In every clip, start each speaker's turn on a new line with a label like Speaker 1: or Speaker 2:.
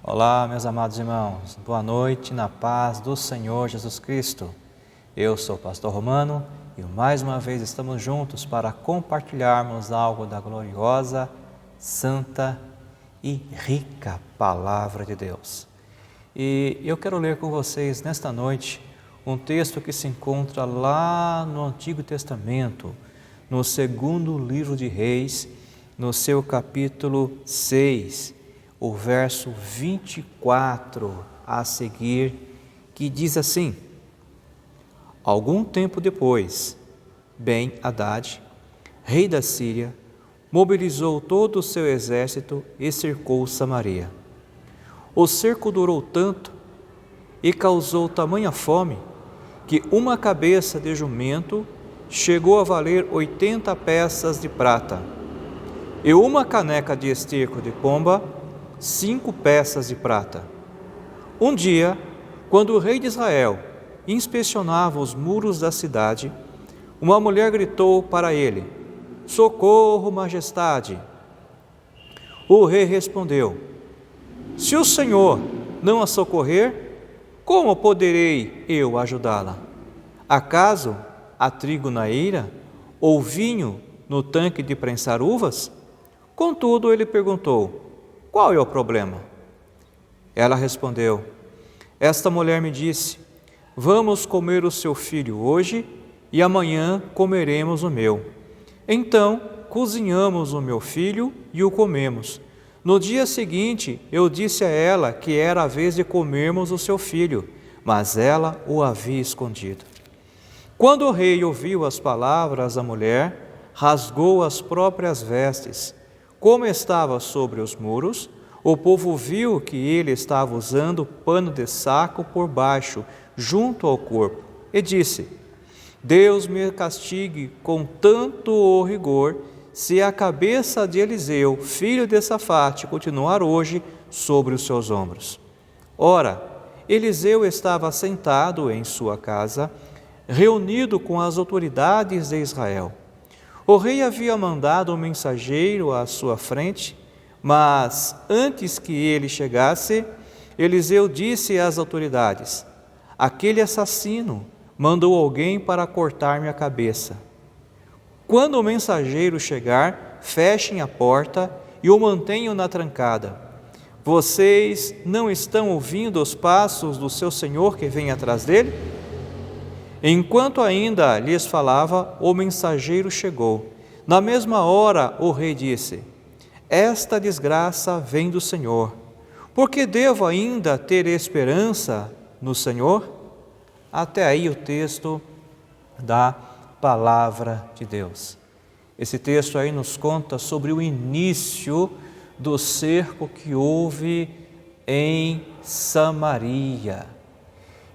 Speaker 1: Olá, meus amados irmãos, boa noite na paz do Senhor Jesus Cristo. Eu sou o pastor Romano e mais uma vez estamos juntos para compartilharmos algo da gloriosa, santa e rica Palavra de Deus. E eu quero ler com vocês nesta noite um texto que se encontra lá no Antigo Testamento, no segundo livro de Reis, no seu capítulo 6, o verso 24 a seguir, que diz assim: Algum tempo depois, Ben-Hadad, rei da Síria, mobilizou todo o seu exército e cercou Samaria. O cerco durou tanto e causou tamanha fome que uma cabeça de jumento chegou a valer 80 peças de prata, e uma caneca de esterco de pomba 5 peças de prata. Um dia, quando o rei de Israel inspecionava os muros da cidade, uma mulher gritou para ele: Socorro, majestade! O rei respondeu: Se o Senhor não a socorrer, como poderei eu ajudá-la? Acaso há trigo na eira ou vinho no tanque de prensar uvas? Contudo, ele perguntou: Qual é o problema? Ela respondeu: Esta mulher me disse: Vamos comer o seu filho hoje e amanhã comeremos o meu. Então cozinhamos o meu filho e o comemos. No dia seguinte eu disse a ela que era a vez de comermos o seu filho, mas ela o havia escondido. Quando o rei ouviu as palavras da mulher, rasgou as próprias vestes. Como estava sobre os muros, o povo viu que ele estava usando pano de saco por baixo, junto ao corpo, e disse: Deus me castigue com tanto rigor, se a cabeça de Eliseu, filho de Safate, continuar hoje sobre os seus ombros. Ora, Eliseu estava sentado em sua casa, reunido com as autoridades de Israel. O rei havia mandado um mensageiro à sua frente, mas antes que ele chegasse, Eliseu disse às autoridades: Aquele assassino mandou alguém para cortar-me a cabeça. Quando o mensageiro chegar, fechem a porta e o mantenham na trancada. Vocês não estão ouvindo os passos do seu senhor que vem atrás dele? Enquanto ainda lhes falava, o mensageiro chegou. Na mesma hora, o rei disse: Esta desgraça vem do Senhor. Por que devo ainda ter esperança no Senhor? Até aí o texto da Palavra de Deus. Esse texto aí nos conta sobre o início do cerco que houve em Samaria.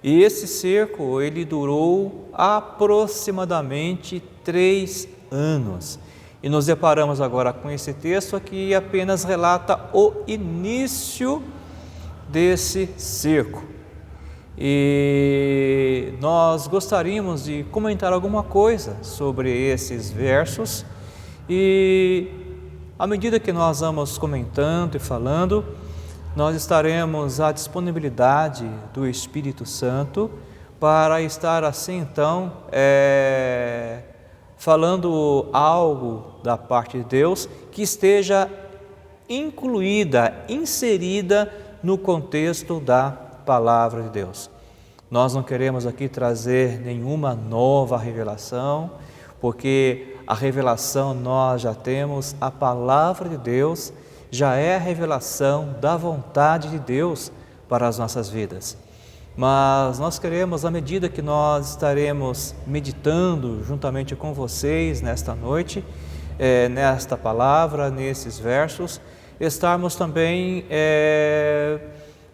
Speaker 1: E esse cerco, ele durou aproximadamente 3 anos. E nos deparamos agora com esse texto que apenas relata o início desse cerco. E nós gostaríamos de comentar alguma coisa sobre esses versos. E à medida que nós vamos comentando e falando, nós estaremos à disponibilidade do Espírito Santo para estar assim então falando algo da parte de Deus que esteja incluída, inserida no contexto da Palavra de Deus. Nós não queremos aqui trazer nenhuma nova revelação, porque a revelação nós já temos, a Palavra de Deus já é a revelação da vontade de Deus para as nossas vidas. Mas nós queremos, à medida que nós estaremos meditando juntamente com vocês nesta noite, nesta palavra, nesses versos, estarmos também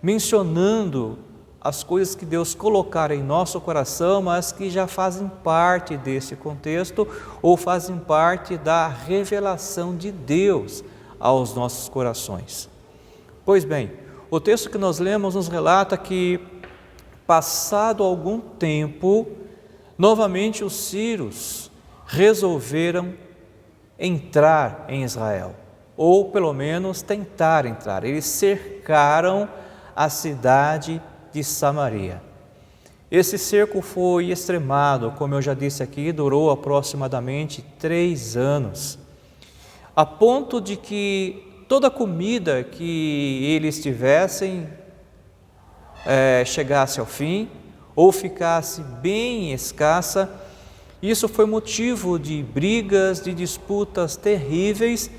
Speaker 1: mencionando as coisas que Deus colocar em nosso coração, mas que já fazem parte desse contexto ou fazem parte da revelação de Deus aos nossos corações. Pois bem, o texto que nós lemos nos relata que, passado algum tempo, novamente os sírios resolveram entrar em Israel, ou pelo menos tentar entrar. Eles cercaram a cidade de Samaria. Esse cerco foi extremado, como eu já disse aqui, durou aproximadamente 3 anos, a ponto de que toda a comida que eles tivessem chegasse ao fim ou ficasse bem escassa. Isso foi motivo de brigas, de disputas terríveis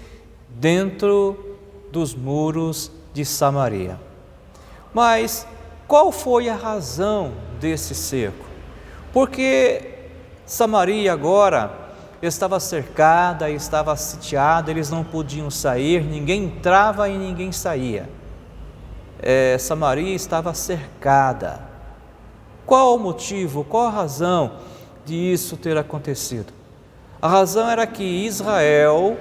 Speaker 1: dentro dos muros de Samaria. Mas qual foi a razão desse cerco? Porque Samaria agora estava cercada, estava sitiada, eles não podiam sair, ninguém entrava e ninguém saía. Samaria estava cercada. Qual o motivo, qual a razão disso ter acontecido? A razão era que Israel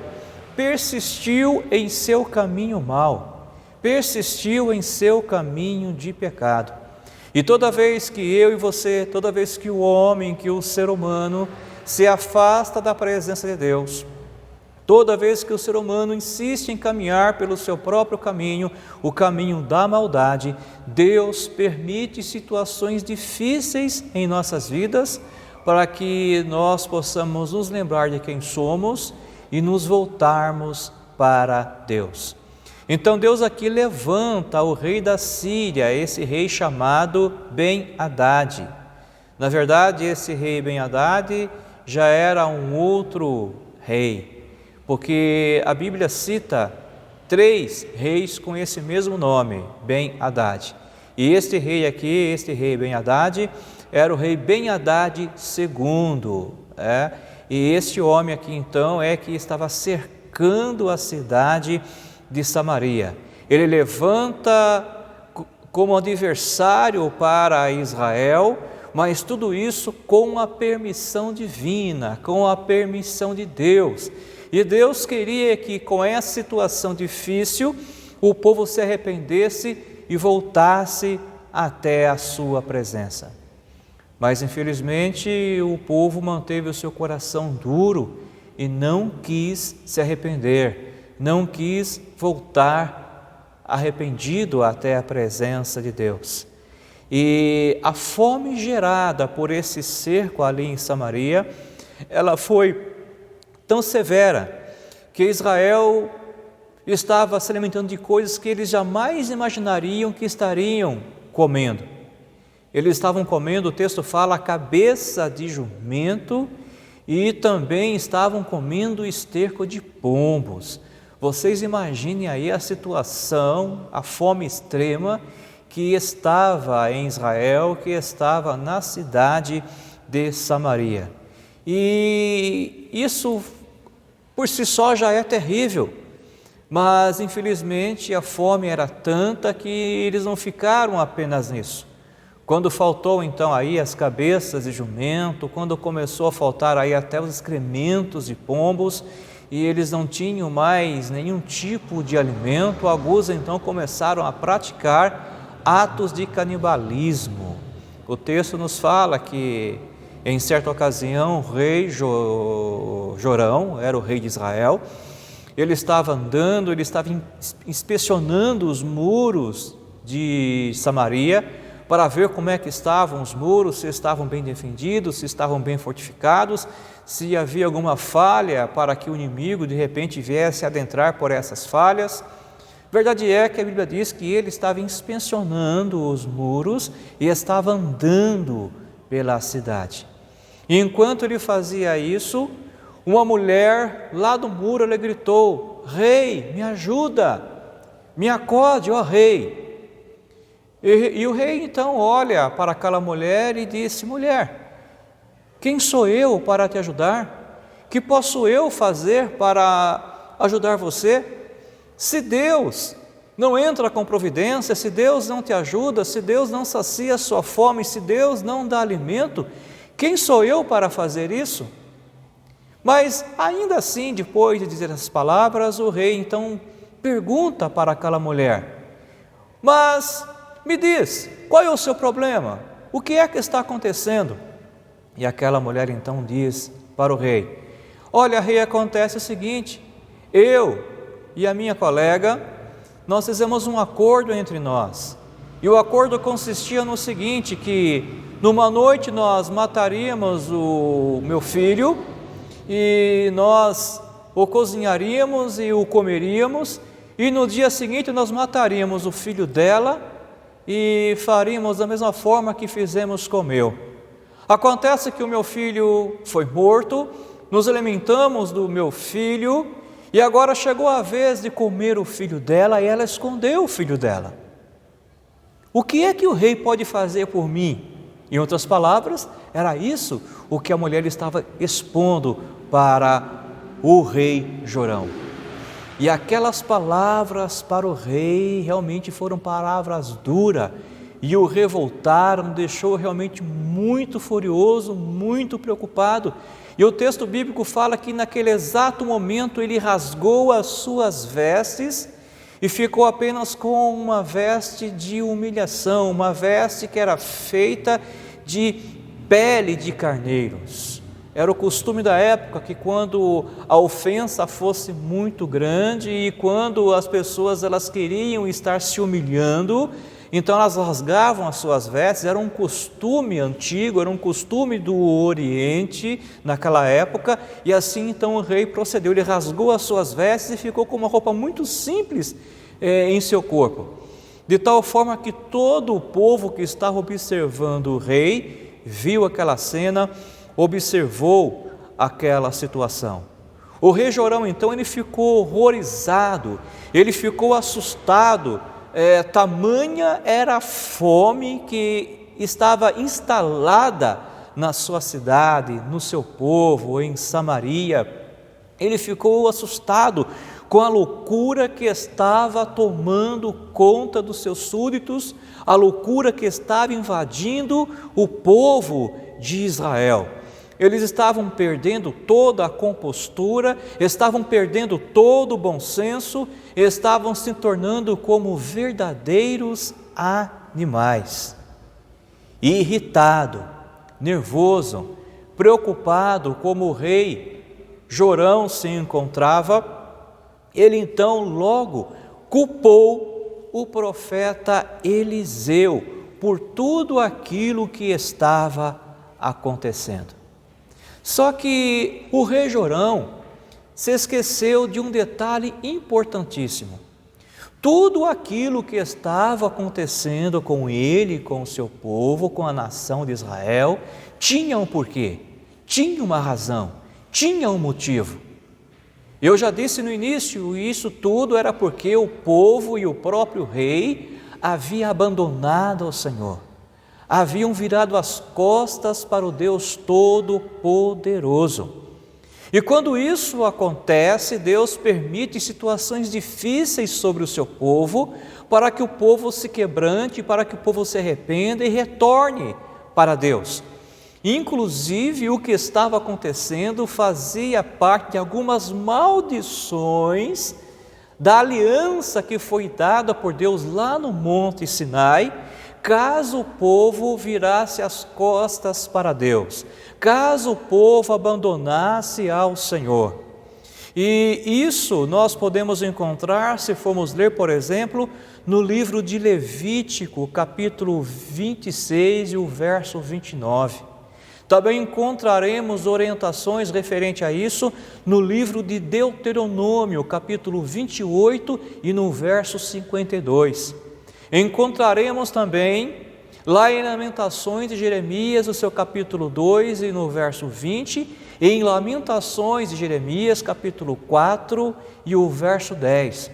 Speaker 1: persistiu em seu caminho mau, persistiu em seu caminho de pecado. E toda vez que eu e você, toda vez que o homem, que o ser humano se afasta da presença de Deus, toda vez que o ser humano insiste em caminhar pelo seu próprio caminho, o caminho da maldade, Deus permite situações difíceis em nossas vidas para que nós possamos nos lembrar de quem somos e nos voltarmos para Deus. Então Deus aqui levanta o rei da Síria, esse rei chamado Ben-Hadad. Na verdade, esse rei Ben-Hadad já era um outro rei, porque a Bíblia cita 3 reis com esse mesmo nome, Ben-Hadad. E este rei aqui, este rei Ben-Hadad, era o rei Ben-Hadad II. E este homem aqui então é que estava cercando a cidade de Samaria. Ele levanta como adversário para Israel, mas tudo isso com a permissão divina, com a permissão de Deus. E Deus queria que com essa situação difícil, o povo se arrependesse e voltasse até a sua presença. Mas infelizmente o povo manteve o seu coração duro e não quis se arrepender, não quis voltar arrependido até a presença de Deus. E a fome gerada por esse cerco ali em Samaria, ela foi tão severa que Israel estava se alimentando de coisas que eles jamais imaginariam que estariam comendo. Eles estavam comendo, o texto fala, a cabeça de jumento e também estavam comendo esterco de pombos. Vocês imaginem aí a situação, a fome extrema que estava em Israel, que estava na cidade de Samaria. E isso por si só já é terrível, mas infelizmente a fome era tanta que eles não ficaram apenas nisso. Quando faltou então aí as cabeças de jumento, quando começou a faltar aí até os excrementos de pombos, e eles não tinham mais nenhum tipo de alimento, alguns então começaram a praticar atos de canibalismo. O texto nos fala que em certa ocasião o rei Jorão, era o rei de Israel, ele estava andando, ele estava inspecionando os muros de Samaria para ver como é que estavam os muros, se estavam bem defendidos, se estavam bem fortificados, se havia alguma falha para que o inimigo de repente viesse adentrar por essas falhas. Verdade é que a Bíblia diz que ele estava inspecionando os muros e estava andando pela cidade. E enquanto ele fazia isso, uma mulher lá do muro lhe gritou: "Rei, me ajuda, me acode, ó rei." E o rei então olha para aquela mulher e disse: "Mulher, quem sou eu para te ajudar? Que posso eu fazer para ajudar você? Se Deus não entra com providência, se Deus não te ajuda, se Deus não sacia a sua fome, se Deus não dá alimento, quem sou eu para fazer isso?" Mas ainda assim, depois de dizer essas palavras, o rei então pergunta para aquela mulher: "Mas me diz, qual é o seu problema? O que é que está acontecendo?" E aquela mulher então diz para o rei: "Olha, rei, acontece o seguinte, eu e a minha colega, nós fizemos um acordo entre nós, E o acordo consistia no seguinte, que numa noite nós mataríamos o meu filho e nós o cozinharíamos e o comeríamos, e no dia seguinte nós mataríamos o filho dela e faríamos da mesma forma que fizemos com o meu. Acontece que o meu filho foi morto, nos alimentamos do meu filho e agora chegou a vez de comer o filho dela e ela escondeu o filho dela. O que é que o rei pode fazer por mim? Em outras palavras, era isso o que a mulher estava expondo para o rei Jorão. E aquelas palavras para o rei realmente foram palavras duras e o revoltaram, deixou realmente muito furioso, muito preocupado. E o texto bíblico fala que naquele exato momento ele rasgou as suas vestes e ficou apenas com uma veste de humilhação, uma veste que era feita de pele de carneiros. Era o costume da época que quando a ofensa fosse muito grande e quando as pessoas elas queriam estar se humilhando, então elas rasgavam as suas vestes. Era um costume antigo, era um costume do Oriente naquela época, e assim então o rei procedeu, ele rasgou as suas vestes e ficou com uma roupa muito simples em seu corpo, de tal forma que todo o povo que estava observando o rei viu aquela cena, observou aquela situação. O rei Jorão então ele ficou horrorizado, ele ficou assustado, tamanha era a fome que estava instalada na sua cidade, no seu povo, em Samaria. Ele ficou assustado com a loucura que estava tomando conta dos seus súditos, a loucura que estava invadindo o povo de Israel. Eles estavam perdendo toda a compostura, estavam perdendo todo o bom senso, estavam se tornando como verdadeiros animais. Irritado, nervoso, preocupado como o rei Jorão se encontrava, ele então logo culpou o profeta Eliseu por tudo aquilo que estava acontecendo. Só que o rei Jorão se esqueceu de um detalhe importantíssimo. Tudo aquilo que estava acontecendo com ele, com o seu povo, com a nação de Israel, tinha um porquê, tinha uma razão, tinha um motivo. Eu já disse no início, isso tudo era porque o povo e o próprio rei haviam abandonado o Senhor, haviam virado as costas para o Deus Todo-Poderoso. E quando isso acontece, Deus permite situações difíceis sobre o seu povo, para que o povo se quebrante, para que o povo se arrependa e retorne para Deus. Inclusive, o que estava acontecendo fazia parte de algumas maldições da aliança que foi dada por Deus lá no Monte Sinai, caso o povo virasse as costas para Deus, caso o povo abandonasse ao Senhor. E isso nós podemos encontrar se formos ler, por exemplo, no livro de Levítico, capítulo 26 e o verso 29. Também encontraremos orientações referente a isso no livro de Deuteronômio, capítulo 28 e no verso 52. Encontraremos também lá em Lamentações de Jeremias, o seu capítulo 2 e no verso 20, e em Lamentações de Jeremias, capítulo 4 e o verso 10.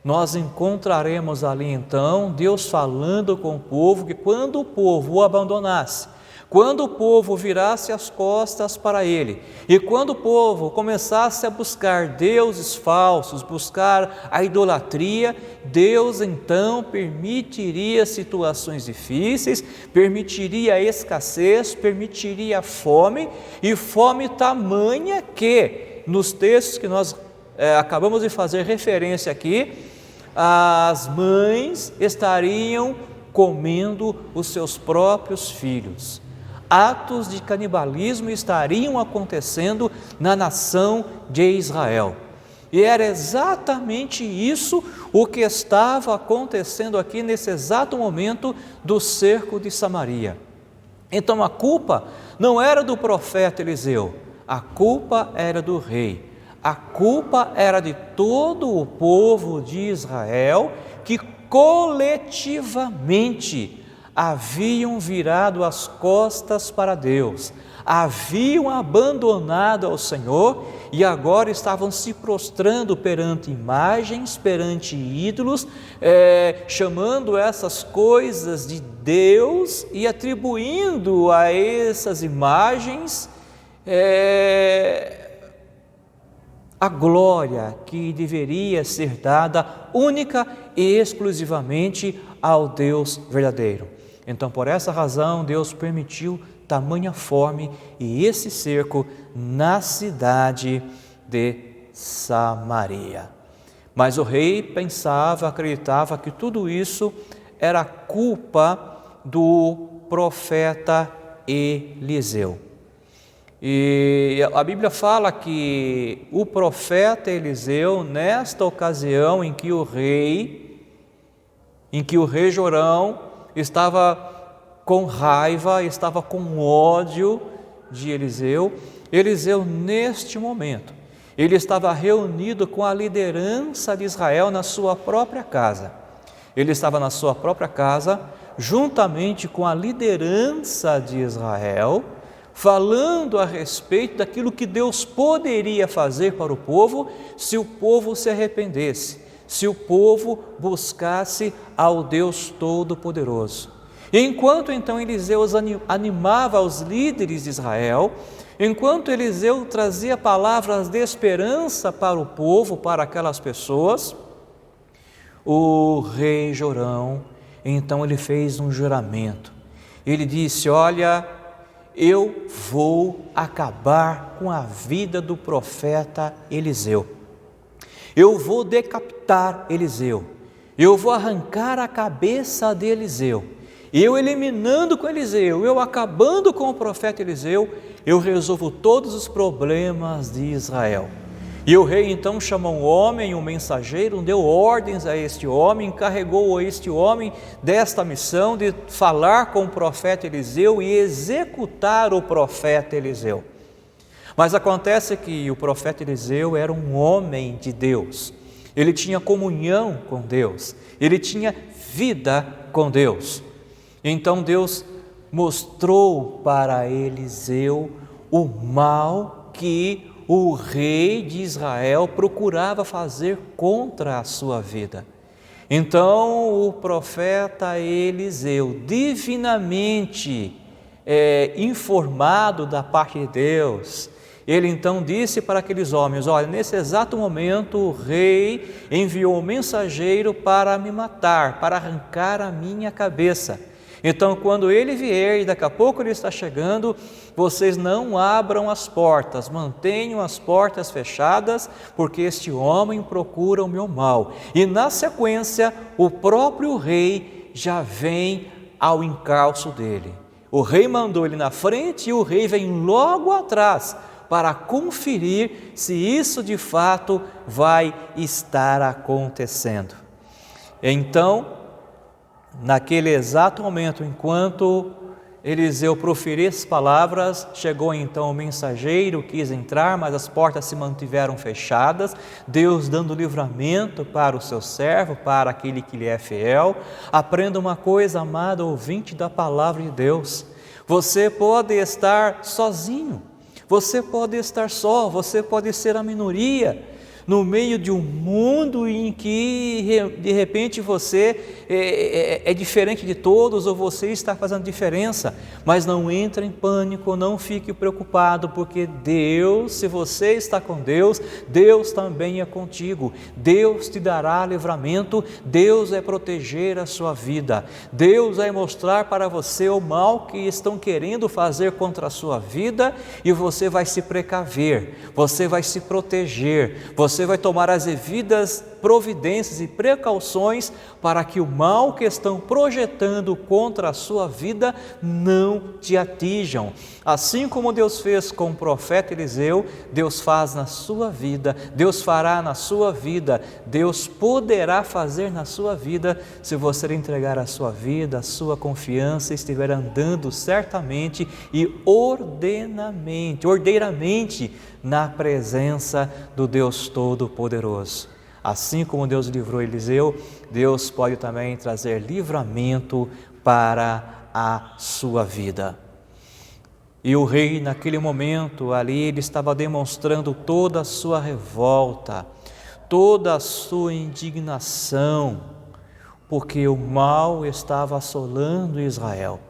Speaker 1: Nós encontraremos ali então Deus falando com o povo que quando o povo o abandonasse, quando o povo virasse as costas para ele, e quando o povo começasse a buscar deuses falsos, buscar a idolatria, Deus então permitiria situações difíceis, permitiria a escassez, permitiria a fome, e fome tamanha que, nos textos que nós acabamos de fazer referência aqui, as mães estariam comendo os seus próprios filhos. Atos de canibalismo estariam acontecendo na nação de Israel. E era exatamente isso o que estava acontecendo aqui nesse exato momento do cerco de Samaria. Então a culpa não era do profeta Eliseu, a culpa era do rei. A culpa era de todo o povo de Israel que coletivamente haviam virado as costas para Deus, haviam abandonado ao Senhor e agora estavam se prostrando perante imagens, perante ídolos, chamando essas coisas de Deus e atribuindo a essas imagens a glória que deveria ser dada única e exclusivamente ao Deus verdadeiro. Então, por essa razão, Deus permitiu tamanha fome e esse cerco na cidade de Samaria. Mas o rei pensava, acreditava que tudo isso era culpa do profeta Eliseu. E a Bíblia fala que o profeta Eliseu, nesta ocasião em que o rei Jorão estava com raiva, estava com ódio de Eliseu, neste momento, ele estava reunido com a liderança de Israel na sua própria casa. Ele estava na sua própria casa, juntamente com a liderança de Israel, falando a respeito daquilo que Deus poderia fazer para o povo se o povo se arrependesse, se o povo buscasse ao Deus Todo-Poderoso. E enquanto então Eliseu animava os líderes de Israel, enquanto Eliseu trazia palavras de esperança para o povo, para aquelas pessoas, o rei Jorão, então ele fez um juramento. Ele disse: olha, eu vou acabar com a vida do profeta Eliseu. Eu vou decapitar Eliseu. Eu vou arrancar a cabeça de Eliseu. Eu eliminando com Eliseu, eu acabando com o profeta Eliseu, eu resolvo todos os problemas de Israel. E o rei então chamou um homem, um mensageiro, deu ordens a este homem, encarregou a este homem desta missão de falar com o profeta Eliseu e executar o profeta Eliseu. Mas acontece que o profeta Eliseu era um homem de Deus, ele tinha comunhão com Deus, ele tinha vida com Deus. Então Deus mostrou para Eliseu o mal que o rei de Israel procurava fazer contra a sua vida. Então o profeta Eliseu, divinamente informado da parte de Deus, ele então disse para aqueles homens: olha, nesse exato momento o rei enviou um mensageiro para me matar, para arrancar a minha cabeça. Então, quando ele vier, e daqui a pouco ele está chegando, vocês não abram as portas, mantenham as portas fechadas, porque este homem procura o meu mal. E na sequência, o próprio rei já vem ao encalço dele. O rei mandou ele na frente e o rei vem logo atrás para conferir se isso de fato vai estar acontecendo. Então, naquele exato momento, enquanto Eliseu proferia as palavras, chegou então o mensageiro, quis entrar, mas as portas se mantiveram fechadas, Deus dando livramento para o seu servo, para aquele que lhe é fiel. Aprenda uma coisa, amado ouvinte da palavra de Deus: você pode estar sozinho, você pode estar só, você pode ser a minoria, no meio de um mundo em que de repente você é diferente de todos, ou você está fazendo diferença, mas não entre em pânico, não fique preocupado, porque Deus, se você está com Deus, Deus também é contigo. Deus te dará livramento, Deus vai proteger a sua vida, Deus vai mostrar para você o mal que estão querendo fazer contra a sua vida, e você vai se precaver, você vai se proteger, você vai tomar as devidas providências e precauções para que o mal que estão projetando contra a sua vida não te atinjam. Assim como Deus fez com o profeta Eliseu, Deus faz na sua vida, Deus fará na sua vida, Deus poderá fazer na sua vida, se você entregar a sua vida, a sua confiança, estiver andando certamente e ordeiramente na presença do Deus Todo-Poderoso. Assim como Deus livrou Eliseu, Deus pode também trazer livramento para a sua vida. E o rei, naquele momento ali, ele estava demonstrando toda a sua revolta, toda a sua indignação, porque o mal estava assolando Israel.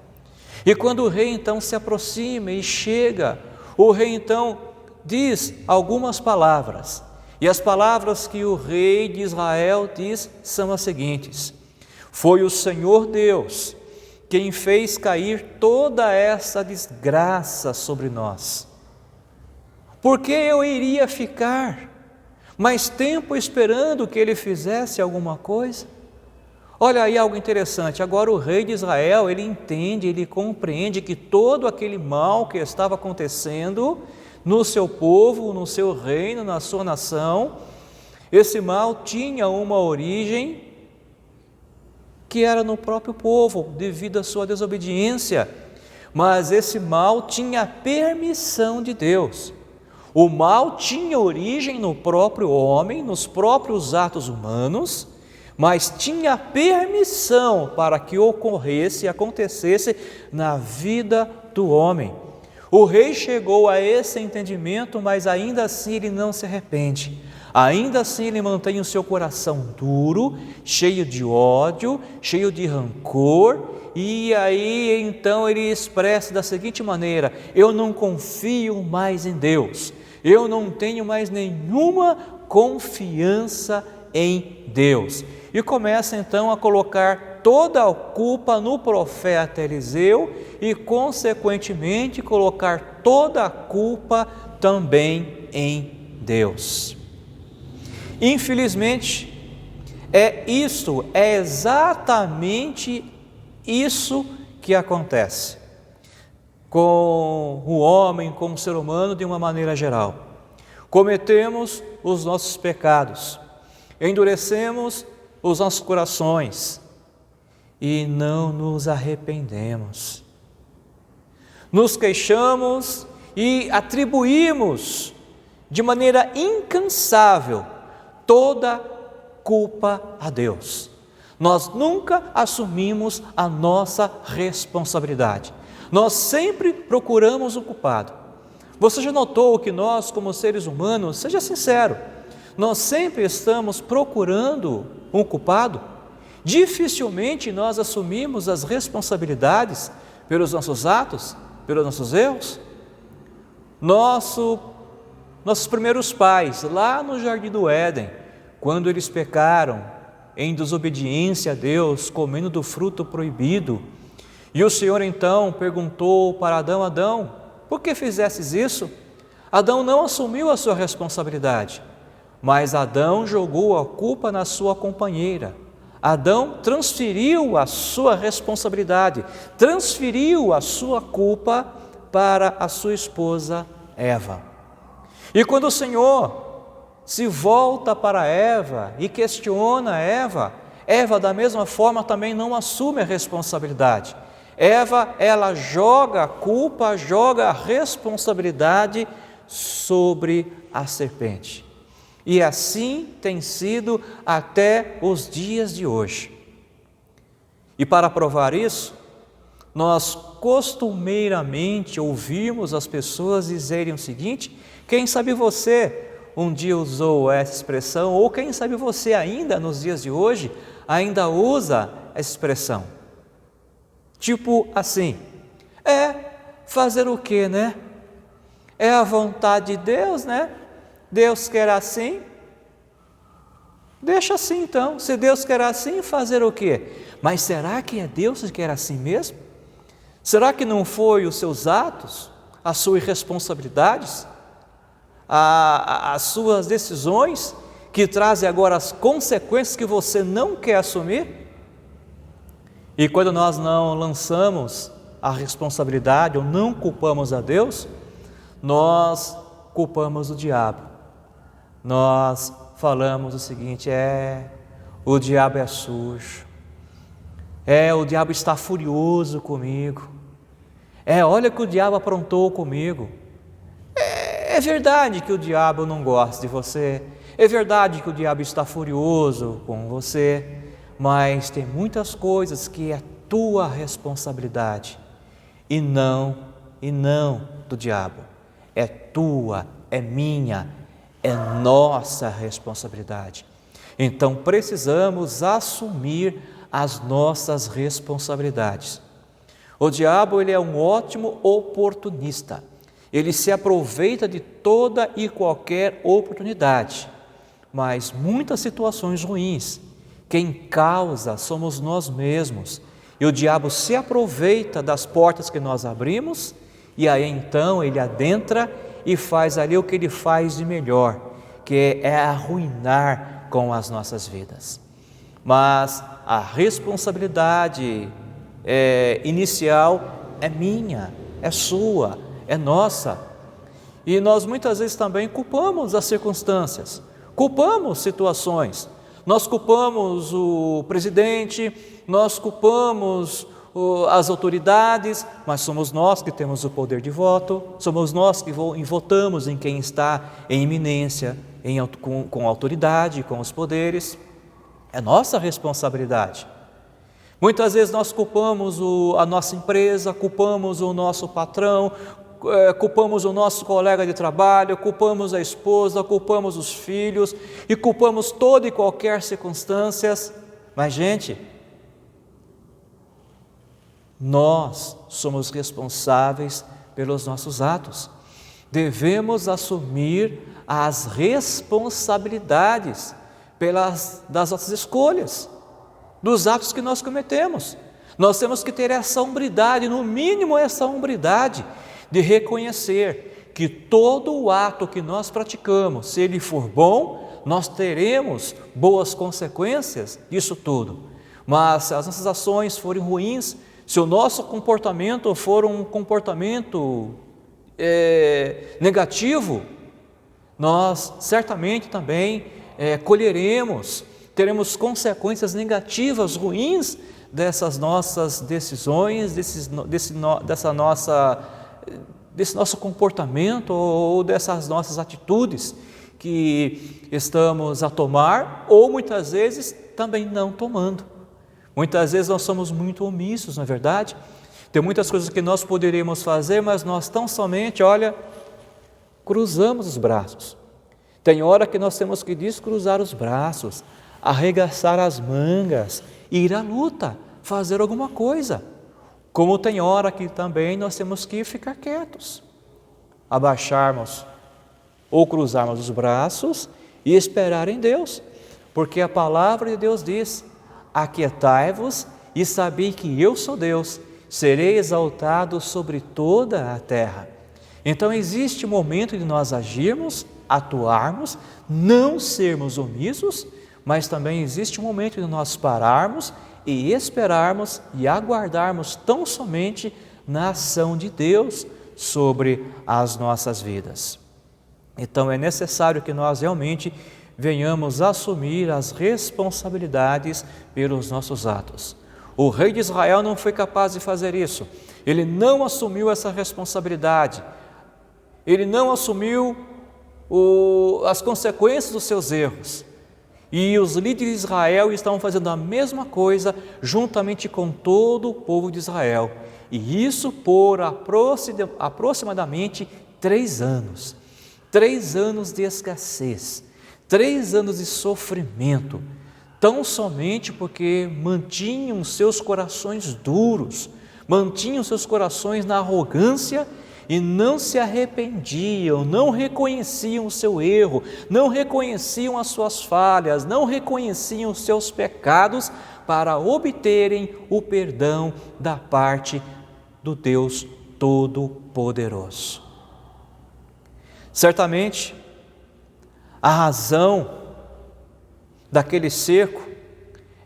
Speaker 1: E quando o rei então se aproxima e chega, o rei então diz algumas palavras. E as palavras que o rei de Israel diz são as seguintes: foi o Senhor Deus quem fez cair toda essa desgraça sobre nós. Por que eu iria ficar mais tempo esperando que ele fizesse alguma coisa? Olha aí algo interessante. Agora o rei de Israel, ele entende, ele compreende que todo aquele mal que estava acontecendo no seu povo, no seu reino, na sua nação, esse mal tinha uma origem que era no próprio povo, devido à sua desobediência. Mas esse mal tinha permissão de Deus. O mal tinha origem no próprio homem, nos próprios atos humanos, mas tinha permissão para que ocorresse e acontecesse na vida do homem. O rei chegou a esse entendimento, mas ainda assim ele não se arrepende. Ainda assim ele mantém o seu coração duro, cheio de ódio, cheio de rancor, e aí então ele expressa da seguinte maneira: eu não confio mais em Deus, eu não tenho mais nenhuma confiança em Deus. E começa então a colocar toda a culpa no profeta Eliseu e, consequentemente, colocar toda a culpa também em Deus. Infelizmente, é exatamente isso que acontece com o homem, com o ser humano de uma maneira geral. Cometemos os nossos pecados, endurecemos os nossos corações e não nos arrependemos. Nos queixamos e atribuímos de maneira incansável toda culpa a Deus. Nós nunca assumimos a nossa responsabilidade. Nós sempre procuramos o culpado. Você já notou que nós, como seres humanos, seja sincero, nós sempre estamos procurando um culpado? Dificilmente nós assumimos as responsabilidades pelos nossos atos, pelos nossos erros. Nossos primeiros pais, lá no Jardim do Éden, quando eles pecaram em desobediência a Deus, comendo do fruto proibido, e o Senhor então perguntou para Adão: Adão, por que fizestes isso? Adão não assumiu a sua responsabilidade, mas Adão jogou a culpa na sua companheira. Adão transferiu a sua responsabilidade, transferiu a sua culpa para a sua esposa Eva. E quando o Senhor se volta para Eva e questiona Eva, Eva da mesma forma também não assume a responsabilidade. Eva, ela joga a culpa, joga a responsabilidade sobre a serpente. E assim tem sido até os dias de hoje. E para provar isso, nós costumeiramente ouvimos as pessoas dizerem o seguinte: quem sabe você um dia usou essa expressão, ou quem sabe você ainda nos dias de hoje ainda usa essa expressão. Tipo assim: fazer o quê, né? É a vontade de Deus, né? Deus quer assim, deixa assim então. Se Deus quer assim, fazer o quê? Mas será que é Deus que quer assim mesmo? Será que não foi os seus atos, as suas responsabilidades, as suas decisões que trazem agora as consequências que você não quer assumir? E quando nós não lançamos a responsabilidade ou não culpamos a Deus, nós culpamos o diabo. Nós falamos o seguinte: o diabo é sujo, o diabo está furioso comigo, olha o que o diabo aprontou comigo. É verdade que o diabo não gosta de você, é verdade que o diabo está furioso com você, mas tem muitas coisas que é tua responsabilidade e não do diabo. É tua, é minha, é nossa responsabilidade. Então precisamos assumir as nossas responsabilidades. O diabo, ele é um ótimo oportunista. Ele se aproveita de toda e qualquer oportunidade, mas muitas situações ruins, quem causa somos nós mesmos. E o diabo se aproveita das portas que nós abrimos, e aí então ele adentra e faz ali o que ele faz de melhor, que é arruinar com as nossas vidas. Mas a responsabilidade inicial é minha, é sua, é nossa. E nós muitas vezes também culpamos as circunstâncias, culpamos situações. Nós culpamos o presidente, nós culpamos as autoridades, mas somos nós que temos o poder de voto, somos nós que votamos em quem está em iminência, com autoridade, com os poderes. É nossa responsabilidade. Muitas vezes nós culpamos a nossa empresa, culpamos o nosso patrão, culpamos o nosso colega de trabalho, culpamos a esposa, culpamos os filhos e culpamos toda e qualquer circunstância. Mas, gente, nós somos responsáveis pelos nossos atos. Devemos assumir as responsabilidades das nossas escolhas, dos atos que nós cometemos. Nós temos que ter essa hombridade, no mínimo essa hombridade, de reconhecer que todo o ato que nós praticamos, se ele for bom, nós teremos boas consequências disso tudo. Mas se as nossas ações forem ruins, se o nosso comportamento for um comportamento negativo, nós certamente também colheremos, teremos consequências negativas, ruins dessas nossas decisões, desse nosso comportamento ou dessas nossas atitudes que estamos a tomar ou muitas vezes também não tomando. Muitas vezes nós somos muito omissos, não é verdade? Tem muitas coisas que nós poderíamos fazer, mas nós tão somente, cruzamos os braços. Tem hora que nós temos que descruzar os braços, arregaçar as mangas, ir à luta, fazer alguma coisa. Como tem hora que também nós temos que ficar quietos, abaixarmos ou cruzarmos os braços e esperar em Deus, porque a palavra de Deus diz: aquietai-vos e sabei que eu sou Deus, serei exaltado sobre toda a terra. Então existe um momento de nós agirmos, atuarmos, não sermos omissos, mas também existe um momento de nós pararmos e esperarmos e aguardarmos tão somente na ação de Deus sobre as nossas vidas. Então é necessário que nós realmente venhamos assumir as responsabilidades pelos nossos atos. O rei de Israel não foi capaz de fazer isso, ele não assumiu essa responsabilidade, ele não assumiu as consequências dos seus erros. E os líderes de Israel estavam fazendo a mesma coisa juntamente com todo o povo de Israel. E isso por aproximadamente 3 anos. 3 anos de escassez, 3 anos de sofrimento, tão somente porque mantinham seus corações duros, mantinham seus corações na arrogância e não se arrependiam, não reconheciam o seu erro, não reconheciam as suas falhas, não reconheciam os seus pecados para obterem o perdão da parte do Deus Todo-Poderoso. Certamente, a razão daquele cerco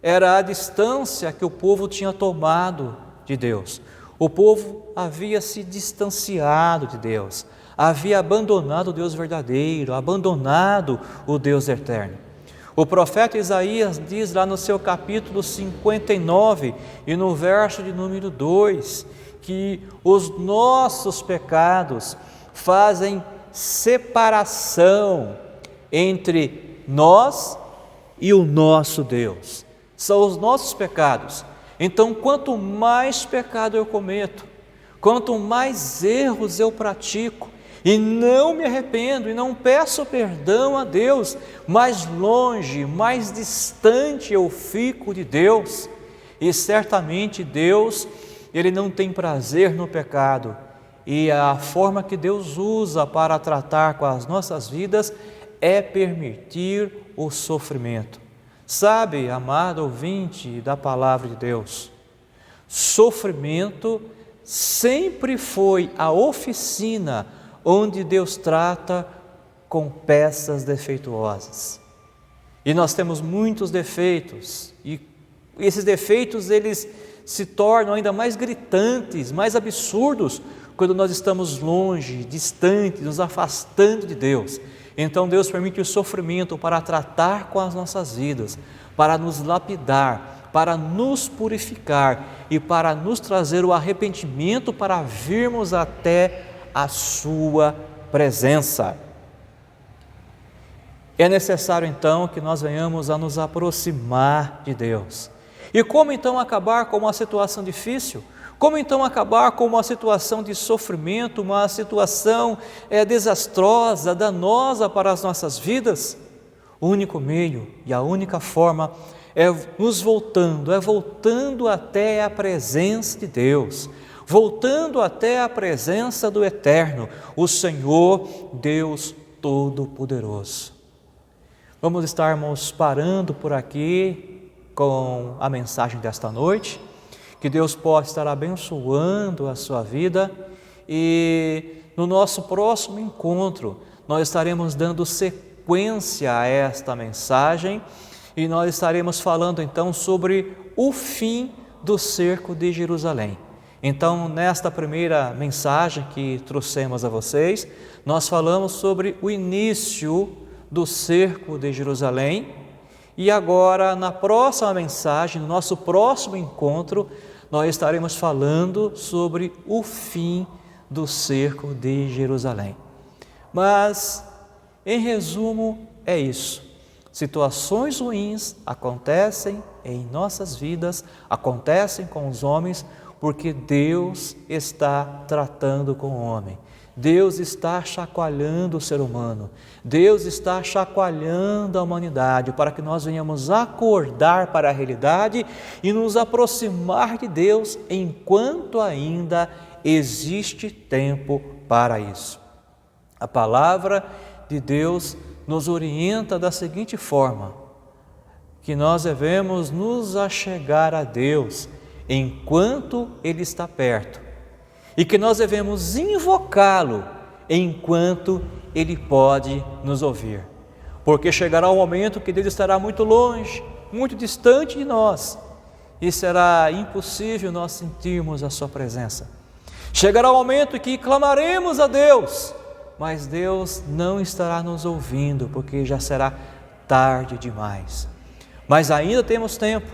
Speaker 1: era a distância que o povo tinha tomado de Deus. O povo havia se distanciado de Deus, havia abandonado o Deus verdadeiro, abandonado o Deus eterno. O profeta Isaías diz lá no seu capítulo 59 e no verso de número 2, que os nossos pecados fazem separação entre nós e o nosso Deus. São os nossos pecados. Então, quanto mais pecado eu cometo, quanto mais erros eu pratico, e não me arrependo e não peço perdão a Deus, mais longe, mais distante eu fico de Deus. E certamente Deus, Ele não tem prazer no pecado, e a forma que Deus usa para tratar com as nossas vidas é permitir o sofrimento. Sabe, amado ouvinte da palavra de Deus, sofrimento sempre foi a oficina onde Deus trata com peças defeituosas. E nós temos muitos defeitos, e esses defeitos eles se tornam ainda mais gritantes, mais absurdos, quando nós estamos longe, distantes, nos afastando de Deus. Então Deus permite o sofrimento para tratar com as nossas vidas, para nos lapidar, para nos purificar e para nos trazer o arrependimento para virmos até a sua presença. É necessário então que nós venhamos a nos aproximar de Deus. E como então acabar com uma situação difícil? Como então acabar com uma situação de sofrimento, uma situação desastrosa, danosa para as nossas vidas? O único meio e a única forma é nos voltando até a presença de Deus, voltando até a presença do Eterno, o Senhor Deus Todo-Poderoso. Vamos estarmos parando por aqui com a mensagem desta noite. Que Deus possa estar abençoando a sua vida e no nosso próximo encontro nós estaremos dando sequência a esta mensagem e nós estaremos falando então sobre o fim do cerco de Jerusalém. Então, nesta primeira mensagem que trouxemos a vocês, nós falamos sobre o início do cerco de Jerusalém. E agora, na próxima mensagem, no nosso próximo encontro, nós estaremos falando sobre o fim do cerco de Jerusalém. Mas, em resumo, é isso. Situações ruins acontecem em nossas vidas, acontecem com os homens, porque Deus está tratando com o homem. Deus está chacoalhando o ser humano, Deus está chacoalhando a humanidade para que nós venhamos acordar para a realidade e nos aproximar de Deus enquanto ainda existe tempo para isso. A palavra de Deus nos orienta da seguinte forma, que nós devemos nos achegar a Deus enquanto Ele está perto, e que nós devemos invocá-lo enquanto Ele pode nos ouvir. Porque chegará o momento que Deus estará muito longe, muito distante de nós, e será impossível nós sentirmos a sua presença. Chegará o momento em que clamaremos a Deus, mas Deus não estará nos ouvindo, porque já será tarde demais. Mas ainda temos tempo,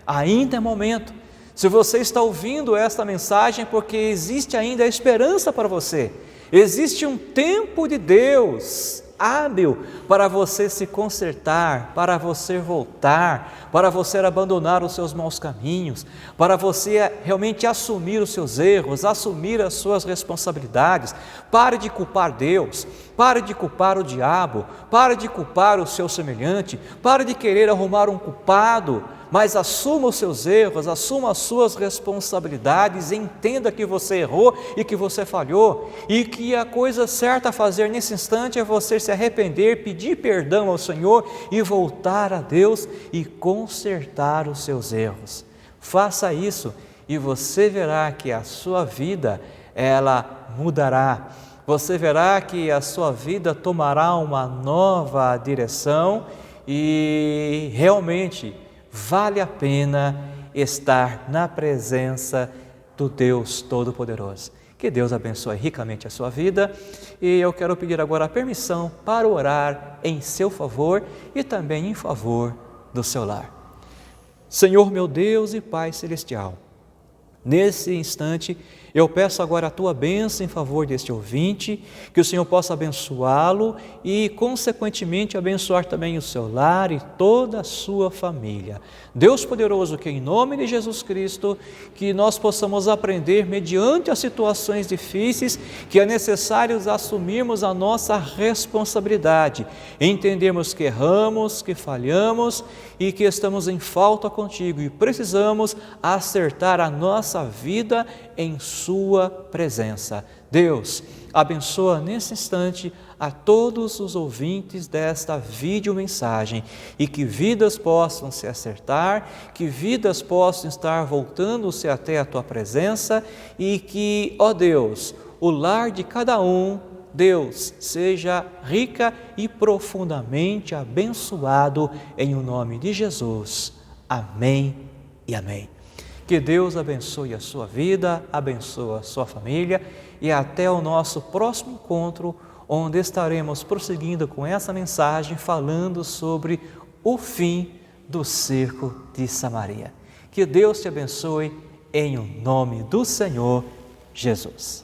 Speaker 1: ainda é momento. Se você está ouvindo esta mensagem, porque existe ainda a esperança para você, existe um tempo de Deus hábil para você se consertar, para você voltar, para você abandonar os seus maus caminhos, para você realmente assumir os seus erros, assumir as suas responsabilidades. Pare de culpar Deus, pare de culpar o diabo, pare de culpar o seu semelhante, pare de querer arrumar um culpado, mas assuma os seus erros, assuma as suas responsabilidades, entenda que você errou e que você falhou, e que a coisa certa a fazer nesse instante é você se arrepender, pedir perdão ao Senhor e voltar a Deus e consertar os seus erros. Faça isso e você verá que a sua vida, ela mudará. Você verá que a sua vida tomará uma nova direção e realmente vale a pena estar na presença do Deus Todo-Poderoso. Que Deus abençoe ricamente a sua vida e eu quero pedir agora a permissão para orar em seu favor e também em favor do seu lar. Senhor meu Deus e Pai Celestial, nesse instante, eu peço agora a Tua bênção em favor deste ouvinte, que o Senhor possa abençoá-lo e, consequentemente, abençoar também o seu lar e toda a sua família. Deus poderoso, que em nome de Jesus Cristo, que nós possamos aprender, mediante as situações difíceis, que é necessário assumirmos a nossa responsabilidade, entendermos que erramos, que falhamos e que estamos em falta contigo e precisamos acertar a nossa vida em Sua presença. Deus, abençoa nesse instante a todos os ouvintes desta videomensagem e que vidas possam se acertar, que vidas possam estar voltando-se até a Tua presença e que, ó Deus, o lar de cada um, Deus, seja rica e profundamente abençoado em o nome de Jesus. Amém e amém. Que Deus abençoe a sua vida, abençoe a sua família e até o nosso próximo encontro, onde estaremos prosseguindo com essa mensagem falando sobre o fim do cerco de Samaria. Que Deus te abençoe em o nome do Senhor Jesus.